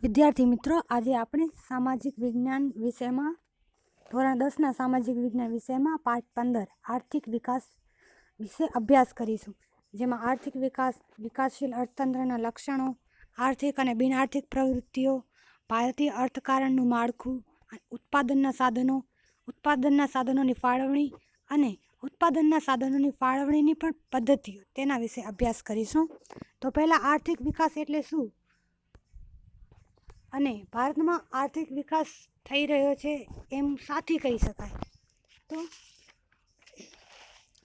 વિદ્યાર્થી મિત્રો, આજે આપણે સામાજિક વિજ્ઞાન વિષયમાં ધોરણ 10ના સામાજિક વિજ્ઞાન વિષયમાં પાઠ 15 આર્થિક વિકાસ વિશે અભ્યાસ કરીશું, જેમાં આર્થિક વિકાસ, વિકાસશીલ અર્થતંત્રના લક્ષણો, આર્થિક અને બિનઆર્થિક પ્રવૃત્તિઓ, ભારતીય અર્થકારણનું માળખું, ઉત્પાદનના સાધનોની ફાળવણી અને ઉત્પાદનના સાધનોની ફાળવણીની પણ પદ્ધતિઓ, તેના વિશે અભ્યાસ કરીશું. તો પહેલાં આર્થિક વિકાસ એટલે શું અને ભારતમાં આર્થિક વિકાસ થઈ રહ્યો છે એમ સાથી કહી શકાય. તો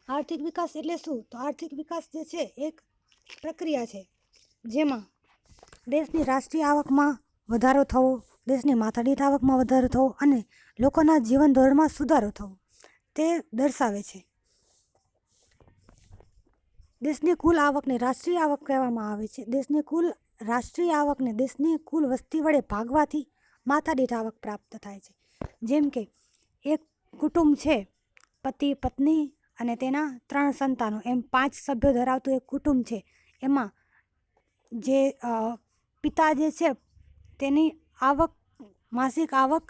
આર્થિક વિકાસ એટલે શું? તો આર્થિક વિકાસ જે છે એક પ્રક્રિયા છે જેમાં દેશની રાષ્ટ્રીય આવકમાં વધારો થવો, દેશની માથાદીઠ આવકમાં વધારો થવો અને લોકોના જીવન ધોરણમાં સુધારો થવો તે દર્શાવે છે. દેશની કુલ આવકને રાષ્ટ્રીય આવક કહેવામાં આવે છે. દેશની કુલ રાષ્ટ્રીય આવકને દેશની કુલ વસ્તી વડે ભાગવાથી માથાદીઠ આવક પ્રાપ્ત થાય છે. જેમ કે એક કુટુંબ છે, પતિ, પત્ની અને તેના 3 સંતાનો, એમ 5 સભ્યો ધરાવતું એક કુટુંબ છે. એમાં જે પિતા જે છે તેની આવક, માસિક આવક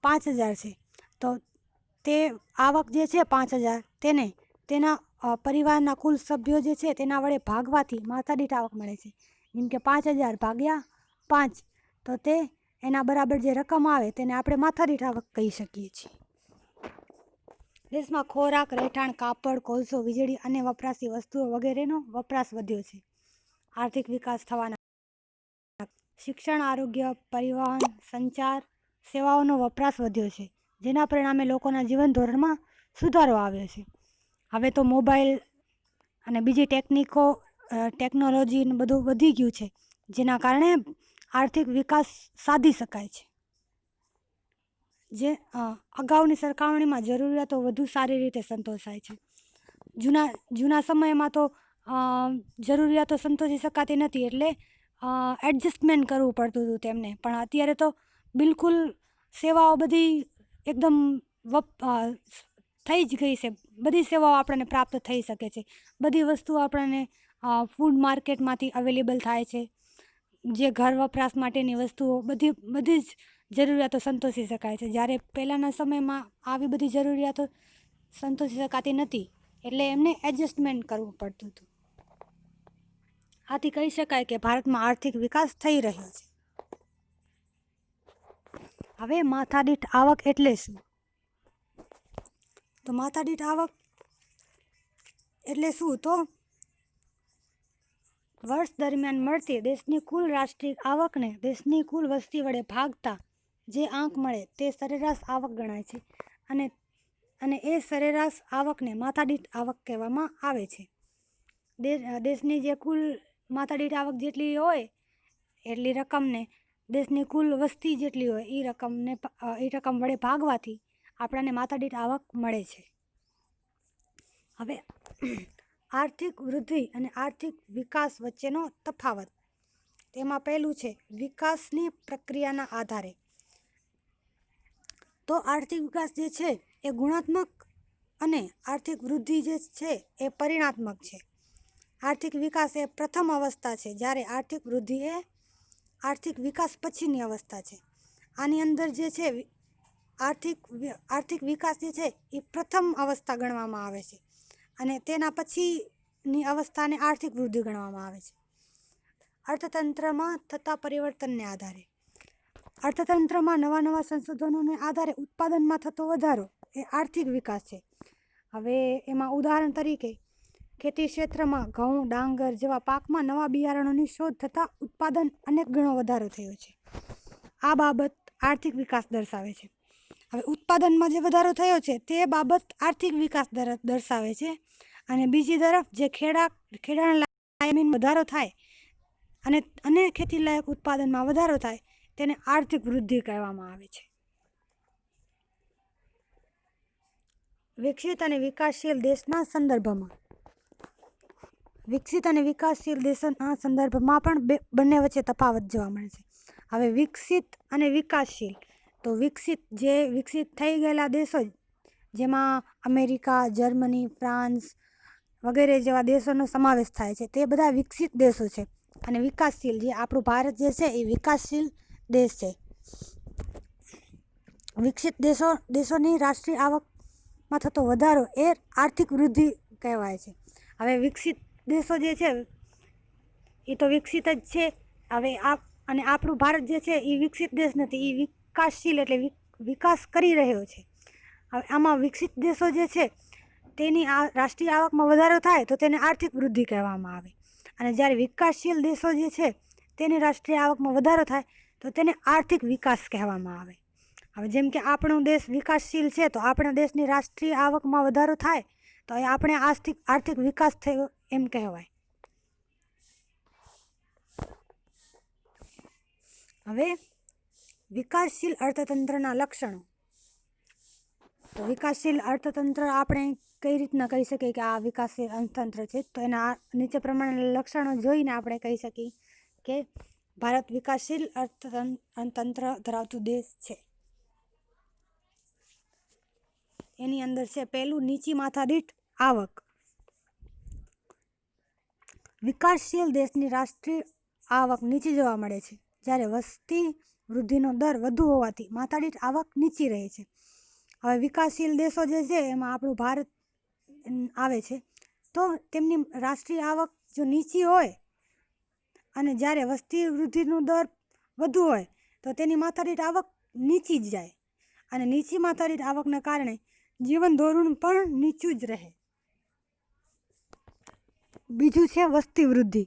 5,000 છે. તો તે આવક જે છે 5,000 તેને તેના પરિવારના કુલ સભ્યો જે છે તેના વડે ભાગવાથી માથાદીઠ આવક મળે છે. જેમ કે 5,000 ભાગ્યા 5, તો તે એના બરાબર જે રકમ આવે તેને આપણે માથાદીઠ આવક કહી શકીએ છીએ. દેશમાં ખોરાક, રહેઠાણ, કાપડ, કોલસો, વીજળી અને વપરાશી વસ્તુઓ વગેરેનો વપરાશ વધ્યો છે. આર્થિક વિકાસ થવાના શિક્ષણ, આરોગ્ય, પરિવહન, સંચાર સેવાઓનો વપરાશ વધ્યો છે, જેના પરિણામે લોકોના જીવન ધોરણમાં સુધારો આવ્યો છે. હવે તો મોબાઈલ અને બીજી ટેકનોલોજી બધું વધી ગયું છે, જેના કારણે આર્થિક વિકાસ સાધી શકાય છે. જે અગાઉની સરખામણીમાં જરૂરિયાતો વધુ સારી રીતે સંતોષાય છે. જૂના સમયમાં તો જરૂરિયાતો સંતોષી શકાતી નથી, એટલે એડજસ્ટમેન્ટ કરવું પડતું હતું તેમને. પણ અત્યારે તો બિલકુલ સેવાઓ બધી એકદમ થઈ જ ગઈ છે. બધી સેવાઓ આપણને પ્રાપ્ત થઈ શકે છે. બધી વસ્તુઓ આપણને ફૂડ માર્કેટમાંથી અવેલેબલ થાય છે. જે ઘર વપરાશ માટેની વસ્તુઓ બધી જ જરૂરિયાતો સંતોષી શકાય છે. જ્યારે પહેલાંના સમયમાં આવી બધી જરૂરિયાતો સંતોષી શકાતી નથી, એટલે એમને એડજસ્ટમેન્ટ કરવું પડતું હતું. આથી કહી શકાય કે ભારતમાં આર્થિક વિકાસ થઈ રહ્યો છે. હવે માથાદીઠ આવક એટલે શું? તો માથાદીઠ આવક એટલે શું? તો વર્ષ દરમિયાન મળતી દેશની કુલ રાષ્ટ્રીય આવકને દેશની કુલ વસ્તી વડે ભાગતા જે આંક મળે તે સરેરાશ આવક ગણાય છે. અને એ સરેરાશ આવકને માથાદીઠ આવક કહેવામાં આવે છે. દેશની જે કુલ માથાદીઠ આવક જેટલી હોય એટલી રકમને દેશની કુલ વસ્તી જેટલી હોય એ રકમ વડે ભાગવાથી આપણને માથાદીઠ આવક મળે છે. હવે આર્થિક વૃદ્ધિ અને આર્થિક વિકાસ વચ્ચેનો તફાવત. તેમાં પહેલું છે વિકાસની પ્રક્રિયાના આધારે. તો આર્થિક વિકાસ જે છે એ ગુણાત્મક અને આર્થિક વૃદ્ધિ જે છે એ પરિમાણાત્મક છે. આર્થિક વિકાસ એ પ્રથમ અવસ્થા છે, જ્યારે આર્થિક વૃદ્ધિ એ આર્થિક વિકાસ પછીની અવસ્થા છે. આની અંદર જે છે આર્થિક વિકાસ જે છે એ પ્રથમ અવસ્થા ગણવામાં આવે છે અને તેના પછીની અવસ્થાને આર્થિક વૃદ્ધિ ગણવામાં આવે છે. અર્થતંત્રમાં થતા પરિવર્તનને આધારે. અર્થતંત્રમાં નવા સંશોધનોને આધારે ઉત્પાદનમાં થતો વધારો એ આર્થિક વિકાસ છે. હવે એમાં ઉદાહરણ તરીકે ખેતી ક્ષેત્રમાં ઘઉં, ડાંગર જેવા પાકમાં નવા બિયારણોની શોધ થતાં ઉત્પાદન અનેક ગણો વધારો થયો છે. આ બાબત આર્થિક વિકાસ દર્શાવે છે. હવે ઉત્પાદનમાં જે વધારો થયો છે તે બાબત આર્થિક વિકાસ દર્શાવે છે. અને બીજી તરફ જે ખેડાણ લાયક વધારો થાય અને ખેતી લાયક ઉત્પાદનમાં વધારો થાય તેને આર્થિક વૃદ્ધિ કહેવામાં આવે છે. વિકસિત અને વિકાસશીલ દેશના સંદર્ભમાં. વિકસિત અને વિકાસશીલ દેશોના સંદર્ભમાં પણ બંને વચ્ચે તફાવત જોવા મળે છે. હવે વિકસિત અને વિકાસશીલ. તો વિકસિત થઈ ગયેલા દેશો, જેમાં અમેરિકા, જર્મની, ફ્રાન્સ વગેરે જેવા દેશોનો સમાવેશ થાય છે, તે બધા વિકસિત દેશો છે. અને વિકાસશીલ જે આપણું ભારત જે છે એ વિકાસશીલ દેશ છે. વિકસિત દેશોની રાષ્ટ્રીય આવકમાં થતો વધારો એ આર્થિક વૃદ્ધિ કહેવાય છે. હવે વિકસિત દેશો જે છે એ તો વિકસિત જ છે. હવે અને આપણું ભારત જે છે એ વિકસિત દેશ નથી, એ વિકાસશીલ એટલે વિકાસ કરી રહ્યો છે. હવે આમાં વિકસિત દેશો જે છે તેની રાષ્ટ્રીય આવકમાં વધારો થાય તો તેને આર્થિક વૃદ્ધિ કહેવામાં આવે, અને જ્યારે વિકાસશીલ દેશો જે છે તેની રાષ્ટ્રીય આવકમાં વધારો થાય તો તેને આર્થિક વિકાસ કહેવામાં આવે. હવે જેમ કે આપણો દેશ વિકાસશીલ છે તો આપણા દેશની રાષ્ટ્રીય આવકમાં વધારો થાય તો એ આપણે આર્થિક વિકાસ થયો એમ કહેવાય. હવે વિકાસશીલ અર્થતંત્રના લક્ષણો. તો વિકાસશીલ અર્થતંત્ર આપણે કઈ રીતના કહી શકીએ કે આ વિકાસશીલ અર્થતંત્ર છે, તો એના નીચે પ્રમાણે લક્ષણો જોઈને આપણે કહી શકીએ કે ભારત વિકાસશીલ અર્થતંત્ર ધરાવતું દેશ છે. એની અંદર છે પહેલું, નીચી માથાદીઠ આવક. વિકાસશીલ દેશની રાષ્ટ્રીય આવક નીચી જોવા મળે છે, જ્યારે વસ્તી વૃદ્ધિનો દર વધુ હોવાથી માથાદીઠ આવક નીચી રહે છે. હવે વિકાસશીલ દેશો જે છે એમાં આપણું ભારત આવે છે, તો તેમની રાષ્ટ્રીય આવક જો નીચી હોય અને જ્યારે વસ્તી વૃદ્ધિનો દર વધુ હોય તો તેની માથાદીઠ આવક નીચી જ જાય, અને નીચી માથાદીઠ આવકના કારણે જીવન ધોરણ પણ નીચું જ રહે. બીજું છે વસ્તી વૃદ્ધિ.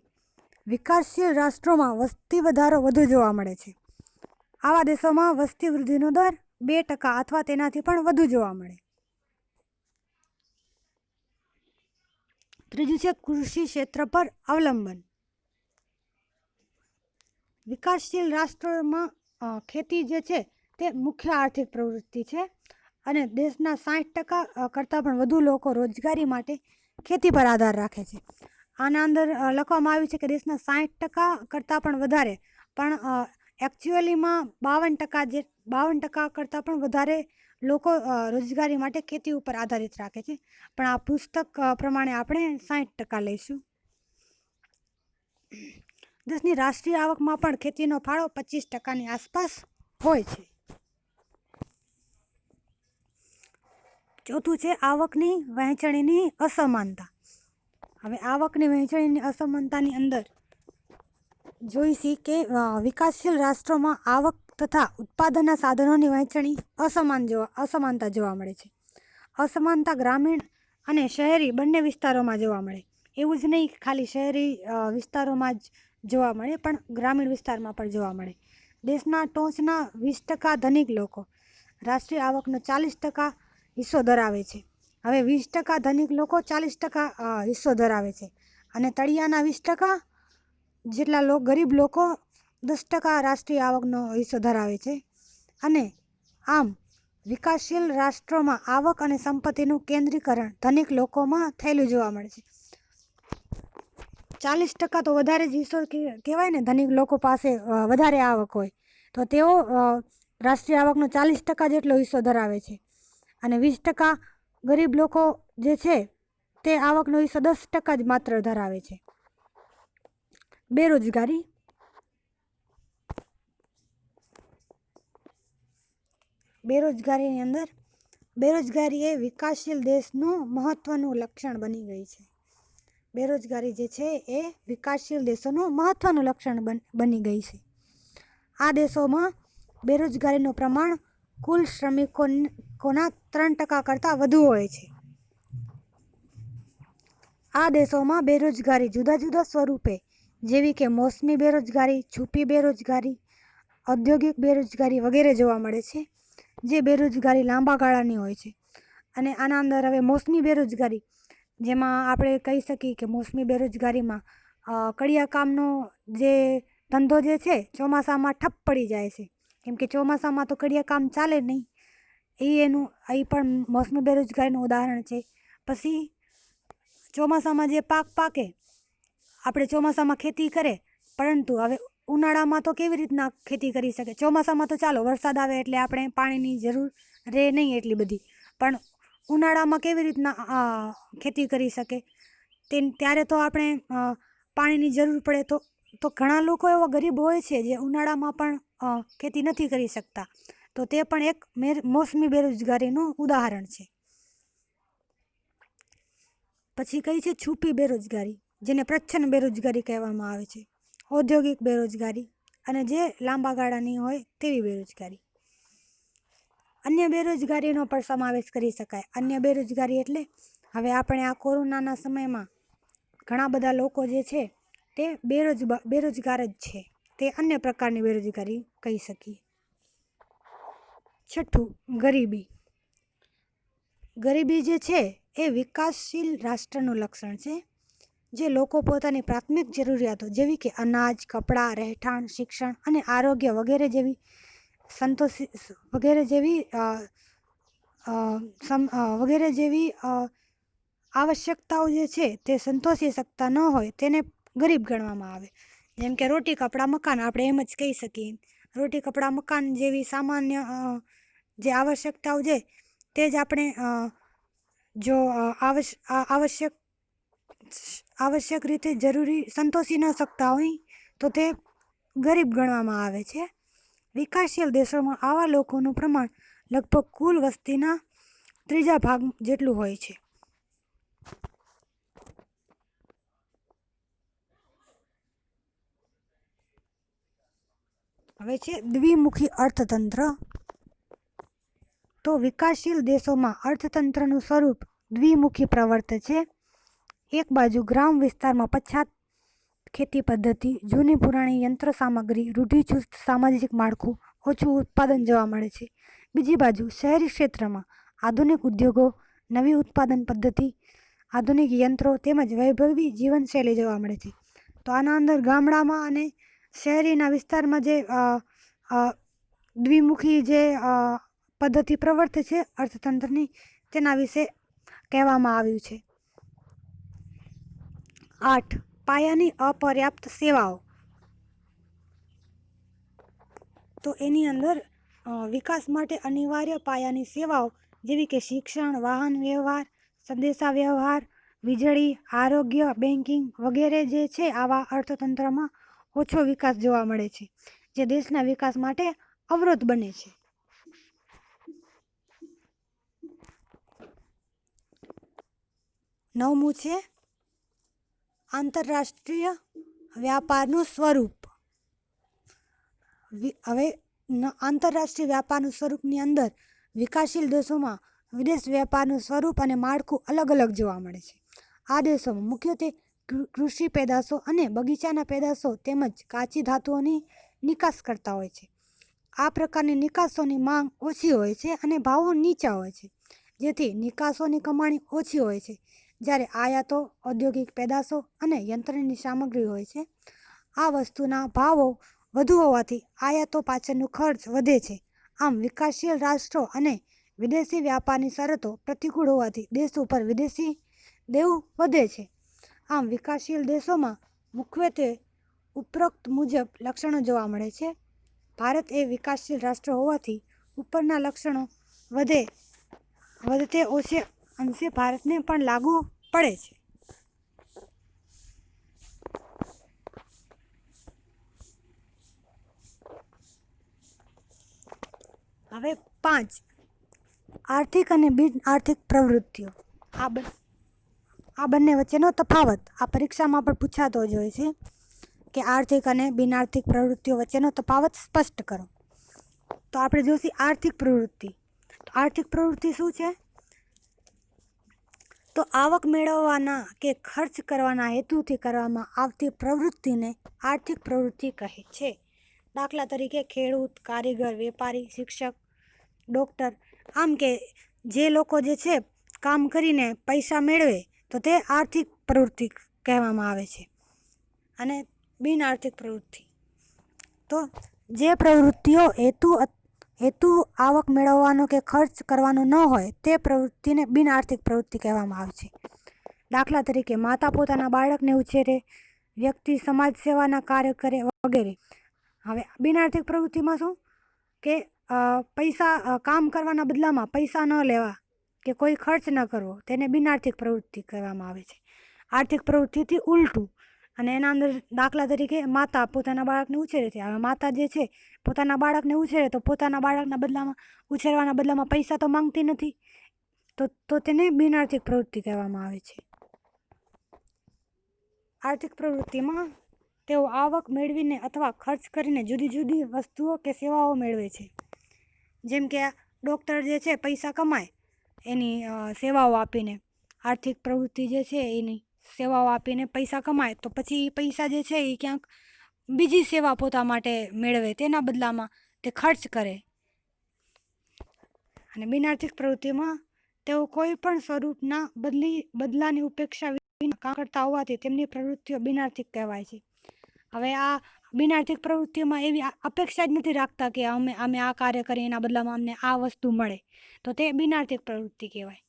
વિકાસશીલ રાષ્ટ્રોમાં વસ્તી વધારો વધુ જોવા મળે છે. આવા દેશોમાં વસ્તી વૃદ્ધિનો દર 2% અથવા તેનાથી પણ વધુ જોવા મળે. ત્રીજું છે કૃષિ ક્ષેત્ર પર અવલંબન. વિકાસશીલ રાષ્ટ્રોમાં ખેતી જે છે તે મુખ્ય આર્થિક પ્રવૃત્તિ છે, અને દેશના 60% કરતાં પણ વધુ લોકો રોજગારી માટે ખેતી પર આધાર રાખે છે. આના અંદર લખવામાં આવ્યું છે કે દેશના 60% કરતાં પણ વધારે, પણ એકચ્યુઅલીમાં 52% કરતાં પણ વધારે લોકો રોજગારી માટે ખેતી ઉપર આધારિત રાખે છે, પણ આ પુસ્તક પ્રમાણે આપણે 60% લઈશું. દેશની રાષ્ટ્રીય આવકમાં પણ ખેતીનો ફાળો 25%ની આસપાસ હોય છે. ચોથું છે આવકની વહેંચણીની અસમાનતા. હવે આવકની વહેંચણીની અસમાનતાની અંદર જોઈશી કે વિકાસશીલ રાષ્ટ્રોમાં આવક તથા ઉત્પાદનના સાધનોની વહેંચણી અસમાનતા જોવા મળે છે. અસમાનતા ગ્રામીણ અને શહેરી બંને વિસ્તારોમાં જોવા મળે. એવું જ નહીં કે ખાલી શહેરી વિસ્તારોમાં જ જોવા મળે, પણ ગ્રામીણ વિસ્તારમાં પણ જોવા મળે. દેશના ટોચના 20% ધનિક લોકો રાષ્ટ્રીય આવકનો 40% હિસ્સો ધરાવે છે. હવે 20% ધનિક લોકો 40% હિસ્સો ધરાવે છે, અને તળિયાના 20% જેટલા ગરીબ લોકો 10% રાષ્ટ્રીય આવકનો હિસ્સો ધરાવે છે. અને આમ વિકાસશીલ રાષ્ટ્રોમાં આવક અને સંપત્તિનું કેન્દ્રીકરણ ધનિક લોકોમાં થયેલું જોવા મળે છે. 40% તો વધારે જ હિસ્સો કહેવાય ને, ધનિક લોકો પાસે વધારે આવક હોય તો તેઓ રાષ્ટ્રીય આવકનો 40% જેટલો હિસ્સો ધરાવે છે, અને 20% ગરીબ લોકો જે છે તે આવકનો હિસ્સો 10% જ માત્ર ધરાવે છે. બેરોજગારી. બેરોજગારીની અંદર બેરોજગારી એ વિકાસશીલ દેશનું મહત્વનું લક્ષણ બની ગઈ છે. બેરોજગારી જે છે એ વિકાસશીલ દેશોનું મહત્વનું લક્ષણ બની ગઈ છે. આ દેશોમાં બેરોજગારીનું પ્રમાણ કુલ શ્રમિકોના 3% કરતાં વધુ હોય છે. આ દેશોમાં બેરોજગારી જુદા જુદા સ્વરૂપે, જેવી કે મોસમી બેરોજગારી, છુપી બેરોજગારી, ઔદ્યોગિક બેરોજગારી વગેરે જોવા મળે છે, જે બેરોજગારી લાંબા ગાળાની હોય છે. અને આના અંદર હવે મોસમી બેરોજગારી, જેમાં આપણે કહી શકીએ કે મોસમી બેરોજગારીમાં કડિયા કામનો જે ધંધો જે છે ચોમાસામાં ઠપ પડી જાય છે, કેમ કે ચોમાસામાં તો કડિયા કામ ચાલે નહીં. એ પણ મોસમી બેરોજગારીનું ઉદાહરણ છે. પછી ચોમાસામાં જે પાક પાકે, આપણે ચોમાસામાં ખેતી કરે, પરંતુ હવે ઉનાળામાં તો કેવી રીતના ખેતી કરી શકે? ચોમાસામાં તો ચાલો વરસાદ આવે એટલે આપણે પાણીની જરૂર રહે નહીં એટલી બધી, પણ ઉનાળામાં કેવી રીતના ખેતી કરી શકે? ત્યારે તો આપણે પાણીની જરૂર પડે, તો ઘણા લોકો એવા ગરીબ હોય છે જે ઉનાળામાં પણ ખેતી નથી કરી શકતા, તો તે પણ એક મોસમી બેરોજગારીનું ઉદાહરણ છે. પછી કઈ છે છુપી બેરોજગારી, જેને પ્રચ્છન્ન બેરોજગારી કહેવામાં આવે છે. ઔદ્યોગિક બેરોજગારી અને જે લાંબા ગાળાની હોય તેવી બેરોજગારી. અન્ય બેરોજગારીનો પણ સમાવેશ કરી શકાય. અન્ય બેરોજગારી એટલે હવે આપણે આ કોરોનાના સમયમાં ઘણા બધા લોકો જે છે તે બેરોજગાર જ છે, તે અન્ય પ્રકારની બેરોજગારી કહી શકીએ. છઠ્ઠું, ગરીબી. ગરીબી જે છે એ વિકાસશીલ રાષ્ટ્રનું લક્ષણ છે, જે લોકો પોતાની પ્રાથમિક જરૂરિયાતો જેવી કે અનાજ, કપડાં, રહેઠાણ, શિક્ષણ અને આરોગ્ય વગેરે જેવી આવશ્યકતાઓ જે છે તે સંતોષી શકતા ન હોય તેને ગરીબ ગણવામાં આવે. જેમ કે રોટી, કપડાં, મકાન, આપણે એમ જ કહી શકીએ. રોટી, કપડાં, મકાન જેવી સામાન્ય જે આવશ્યકતાઓ છે તે જ આપણે જો આવશ્યક રીતે જરૂરી સંતોષી ન શકતા હોય તો તે ગરીબ ગણવામાં આવે છે. વિકાસશીલ દેશોમાં આવા લોકોનું પ્રમાણ લગભગ કુલ વસ્તીના 3 ભાગ જેટલું હોય છે. હવે છે દ્વિમુખી અર્થતંત્ર. તો વિકાસશીલ દેશોમાં અર્થતંત્રનું સ્વરૂપ દ્વિમુખી પ્રવર્તે છે. એક બાજુ ગ્રામ વિસ્તારમાં પછાત ખેતી પદ્ધતિ, જૂની પુરાણી યંત્ર સામગ્રી, રૂઢિચુસ્ત સામાજિક માળખું, ઓછું ઉત્પાદન જોવા મળે છે. બીજી બાજુ શહેરી ક્ષેત્રમાં આધુનિક ઉદ્યોગો, નવી ઉત્પાદન પદ્ધતિ, આધુનિક યંત્રો તેમજ વૈભવી જીવનશૈલી જોવા મળે છે. તો આના અંદર ગામડામાં અને શહેરીના વિસ્તારમાં જે દ્વિમુખી જે પદ્ધતિ પ્રવર્તે છે અર્થતંત્રની, તેના વિશે કહેવામાં આવ્યું છે. 8. પાયાની અપર્યાપ્ત સેવાઓ. તો એની અંદર વિકાસ માટે અનિવાર્ય પાયાની સેવાઓ જેવી કે શિક્ષણ, વાહન વ્યવહાર, સંદેશા વ્યવહાર, વીજળી, આરોગ્ય, બેન્કિંગ વગેરે જે છે આવા અર્થતંત્રમાં ઓછો વિકાસ જોવા મળે છે, જે દેશના વિકાસ માટે અવરોધ બને છે. 9મું છે આંતરરાષ્ટ્રીય વ્યાપારનું સ્વરૂપ. હવે આંતરરાષ્ટ્રીય વ્યાપારનું સ્વરૂપની અંદર વિકાસશીલ દેશોમાં વિદેશ વ્યાપારનું સ્વરૂપ અને માળખું અલગ અલગ જોવા મળે છે. આ દેશોમાં મુખ્યત્વે કૃષિ પેદાશો અને બગીચાના પેદાશો તેમજ કાચી ધાતુઓની નિકાસ કરતા હોય છે. આ પ્રકારની નિકાસોની માંગ ઓછી હોય છે અને ભાવો નીચા હોય છે, જેથી નિકાસોની કમાણી ઓછી હોય છે, જ્યારે આયાતો ઔદ્યોગિક પેદાશો અને યંત્રની સામગ્રી હોય છે. આ વસ્તુના ભાવો વધુ હોવાથી આયાતો પાછળનો ખર્ચ વધે છે. આમ વિકાસશીલ રાષ્ટ્રો અને વિદેશી વ્યાપારની શરતો પ્રતિકૂળ હોવાથી દેશ ઉપર વિદેશી દેવું વધે છે. આમ વિકાસશીલ દેશોમાં મુખ્યત્વે ઉપરોક્ત મુજબ લક્ષણો જોવા મળે છે. ભારત એ વિકાસશીલ રાષ્ટ્ર હોવાથી ઉપરના લક્ષણો વધતે ઓછે અંશે ભારતને પણ લાગુ પડે છે. હવે 5. આર્થિક અને બિન આર્થિક પ્રવૃત્તિઓ. આ બંને વચ્ચેનો તફાવત આ પરીક્ષામાં પણ પૂછાતો જ હોય છે કે આર્થિક અને બિન આર્થિક પ્રવૃત્તિઓ વચ્ચેનો તફાવત સ્પષ્ટ કરો. તો આપણે જોઈશું આર્થિક પ્રવૃત્તિ. તો આર્થિક પ્રવૃત્તિ શું છે? તો આવક મેળવવાના કે ખર્ચ કરવાના હેતુથી કરવામાં આવતી પ્રવૃત્તિને આર્થિક પ્રવૃત્તિ કહે છે. દાખલા તરીકે ખેડૂત, કારીગર, વેપારી, શિક્ષક, ડૉક્ટર. આમ કે જે લોકો જે છે કામ કરીને પૈસા મેળવે તો તે આર્થિક પ્રવૃત્તિ કહેવામાં આવે છે. અને બિન આર્થિક પ્રવૃત્તિ તો જે પ્રવૃત્તિઓ હેતુ આવક મેળવવાનો કે ખર્ચ કરવાનો ન હોય તે પ્રવૃત્તિને બિન આર્થિક પ્રવૃત્તિ કહેવામાં આવે છે. દાખલા તરીકે માતા પોતાના બાળકને ઉછેરે, વ્યક્તિ સમાજ સેવાના કાર્ય કરે વગેરે. હવે બિન આર્થિક પ્રવૃત્તિમાં શું કે પૈસા કામ કરવાના બદલામાં પૈસા ન લેવા કે કોઈ ખર્ચ ન કરવો, તેને બિન આર્થિક પ્રવૃત્તિ કહેવામાં આવે છે. આર્થિક પ્રવૃત્તિથી ઉલટું અને એના અંદર દાખલા તરીકે માતા પોતાના બાળકને ઉછેરે છે. હવે માતા જે છે પોતાના બાળકને ઉછેરે તો પોતાના બાળકના બદલામાં ઉછેરવાના બદલામાં પૈસા તો માંગતી નથી, તો તેને બિનઆર્થિક પ્રવૃત્તિ કહેવામાં આવે છે. આર્થિક પ્રવૃત્તિમાં તેઓ આવક મેળવીને અથવા ખર્ચ કરીને જુદી જુદી વસ્તુઓ કે સેવાઓ મેળવે છે. જેમ કે ડૉક્ટર જે છે પૈસા કમાય એની સેવાઓ આપીને, આર્થિક પ્રવૃત્તિ જે છે એની સેવાઓ આપીને પૈસા કમાય, તો પછી એ પૈસા જે છે એ ક્યાંક બીજી સેવા પોતા માટે મેળવે, તેના બદલામાં તે ખર્ચ કરે. અને બિનઆર્થિક પ્રવૃત્તિમાં તેઓ કોઈ પણ સ્વરૂપના બદલાની ઉપેક્ષા વિના કામ કરતા હોવાથી તેમની પ્રવૃત્તિઓ બિનઆર્થિક કહેવાય છે. હવે આ બિનઆર્થિક પ્રવૃત્તિઓમાં એવી અપેક્ષા જ નથી રાખતા કે અમે આ કાર્ય કરીએ એના બદલામાં અમને આ વસ્તુ મળે, તો તે બિનઆર્થિક પ્રવૃત્તિ કહેવાય.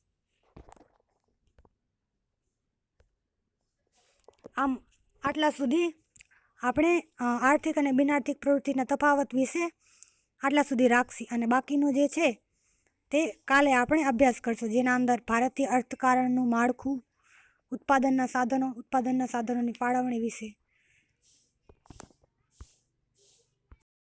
આમ આટલા સુધી આપણે આર્થિક અને બિનઆર્થિક પ્રવૃત્તિના તફાવત વિશે આટલા સુધી રાખશી, અને બાકીનું જે છે તે કાલે આપણે અભ્યાસ કરશું, જેના અંદર ભારતીય અર્થકારણનું માળખું, ઉત્પાદનના સાધનોની ફાળવણી વિશે